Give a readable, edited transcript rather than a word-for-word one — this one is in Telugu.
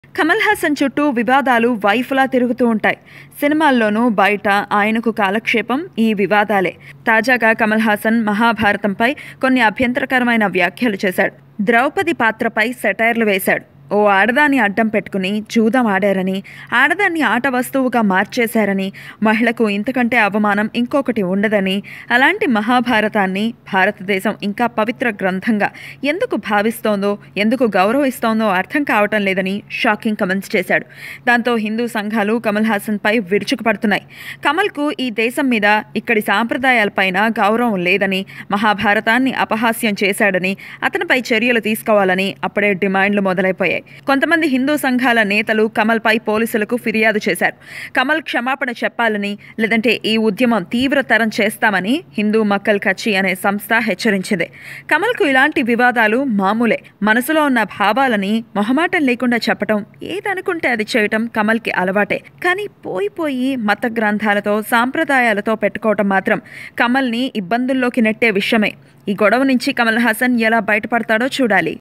కమల్ హాసన్ చుట్టూ వివాదాలు వైఫ్లా తిరుగుతూ ఉంటాయి. సినిమాల్లోనూ బయట ఆయనకు కాలక్షేపం ఈ వివాదాలే. తాజాగా కమల్ హాసన్ మహాభారతంపై కొన్ని అభ్యంతరకరమైన వ్యాఖ్యలు చేశాడు. ద్రౌపది పాత్రపై సెటైర్లు వేశాడు. ఓ ఆడదాన్ని అడ్డం పెట్టుకుని జూదం ఆడారని, ఆడదాన్ని ఆట వస్తువుగా మార్చేశారని, మహిళకు ఇంతకంటే అవమానం ఇంకొకటి ఉండదని, అలాంటి మహాభారతాన్ని భారతదేశం ఇంకా పవిత్ర గ్రంథంగా ఎందుకు భావిస్తోందో, ఎందుకు గౌరవిస్తోందో అర్థం కావటం లేదని షాకింగ్ కమెంట్స్ చేశాడు. దాంతో హిందూ సంఘాలు కమల్ హాసన్పై విరుచుకుపడుతున్నాయి. కమల్కు ఈ దేశం మీద, ఇక్కడి సాంప్రదాయాలపైన గౌరవం లేదని, మహాభారతాన్ని అపహాస్యం చేశాడని, అతనిపై చర్యలు తీసుకోవాలని అప్పుడే డిమాండ్లు మొదలైపోయాయి. కొంతమంది హిందూ సంఘాల నేతలు కమల్పై పోలీసులకు ఫిర్యాదు చేశారు. కమల్ క్షమాపణ చెప్పాలని, లేదంటే ఈ ఉద్యమం తీవ్రతరం చేస్తామని హిందూ మక్కల్ కచ్చి అనే సంస్థ హెచ్చరించింది. కమల్కు ఇలాంటి వివాదాలు మామూలే. మనసులో ఉన్న భావాలని మొహమాటం లేకుండా చెప్పటం, ఏదనుకుంటే అది చేయటం కమల్కి అలవాటే. కానీ పోయి మత గ్రంథాలతో, సాంప్రదాయాలతో పెట్టుకోవటం మాత్రం కమల్ని ఇబ్బందుల్లోకి నెట్టే విషయమే. ఈ గొడవ నుంచి కమల్ హాసన్ ఎలా బయటపడతాడో చూడాలి.